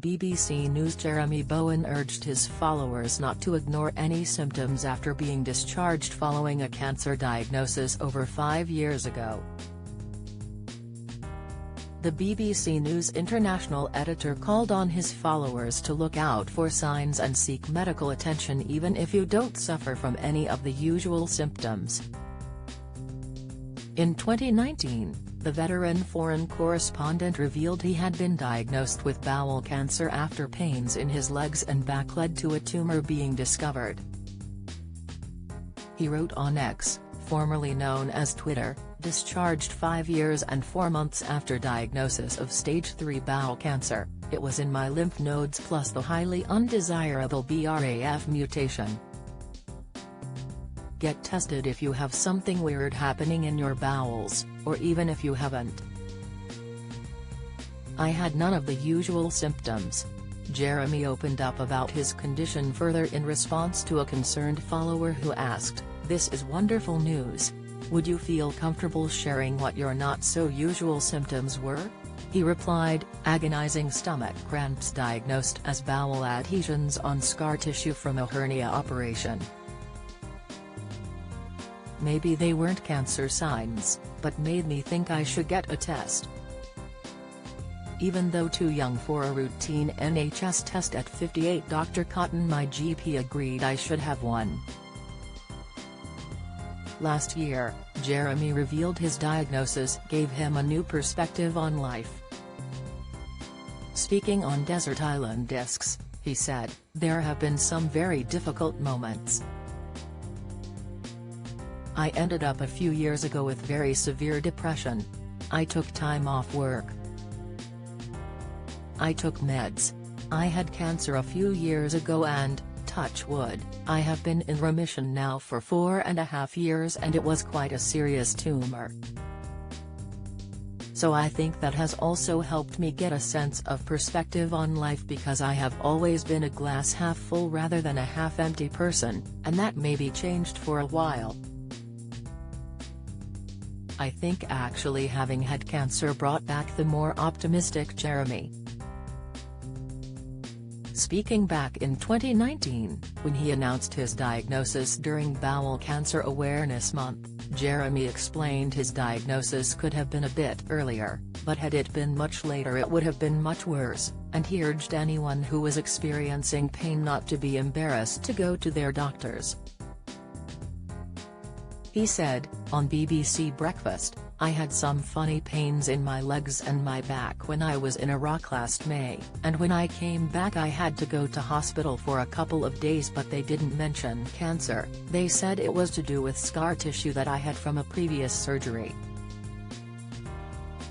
BBC News, Jeremy Bowen urged his followers not to ignore any symptoms after being discharged following a cancer diagnosis over 5 years ago. The BBC News International editor called on his followers to look out for signs and seek medical attention even if you don't suffer from any of the usual symptoms. In 2019, the veteran foreign correspondent revealed he had been diagnosed with bowel cancer after pains in his legs and back led to a tumor being discovered. He wrote on X, formerly known as Twitter, "Discharged 5 years and 4 months after diagnosis of stage 3 bowel cancer, it was in my lymph nodes plus the highly undesirable BRAF mutation. Get tested if you have something weird happening in your bowels, or even if you haven't. I had none of the usual symptoms." Jeremy opened up about his condition further in response to a concerned follower who asked, "This is wonderful news. Would you feel comfortable sharing what your not-so-usual symptoms were?" He replied, "Agonizing stomach cramps diagnosed as bowel adhesions on scar tissue from a hernia operation. Maybe they weren't cancer signs, but made me think I should get a test. Even though too young for a routine NHS test at 58, Dr. Cotton, my GP, agreed I should have one." Last year, Jeremy revealed his diagnosis gave him a new perspective on life. Speaking on Desert Island Discs, he said, "There have been some very difficult moments. I ended up a few years ago with very severe depression. I took time off work. I took meds. I had cancer a few years ago and, touch wood, I have been in remission now for 4.5 years and it was quite a serious tumor. So I think that has also helped me get a sense of perspective on life because I have always been a glass half full rather than a half empty person, and that maybe changed for a while. I think actually having had cancer brought back the more optimistic Jeremy." Speaking back in 2019, when he announced his diagnosis during Bowel Cancer Awareness Month, Jeremy explained his diagnosis could have been a bit earlier, but had it been much later it would have been much worse, and he urged anyone who was experiencing pain not to be embarrassed to go to their doctors. He said, on BBC Breakfast, "I had some funny pains in my legs and my back when I was in Iraq last May, and when I came back I had to go to hospital for a couple of days but they didn't mention cancer, they said it was to do with scar tissue that I had from a previous surgery.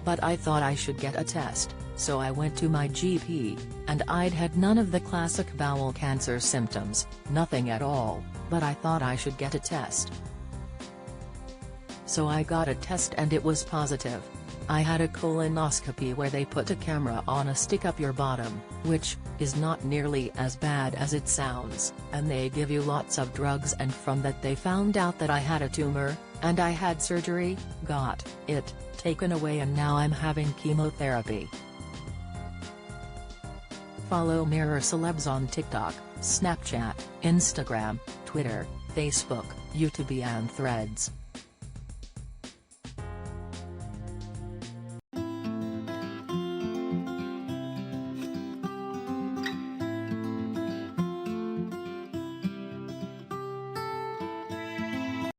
But I thought I should get a test, so I went to my GP, and I'd had none of the classic bowel cancer symptoms, nothing at all, but I thought I should get a test. So I got a test and it was positive. I had a colonoscopy where they put a camera on a stick up your bottom, which is not nearly as bad as it sounds, and they give you lots of drugs, and from that they found out that I had a tumor, and I had surgery, got it taken away, and now I'm having chemotherapy." Follow Mirror Celebs on TikTok, Snapchat, Instagram, Twitter, Facebook, YouTube and Threads.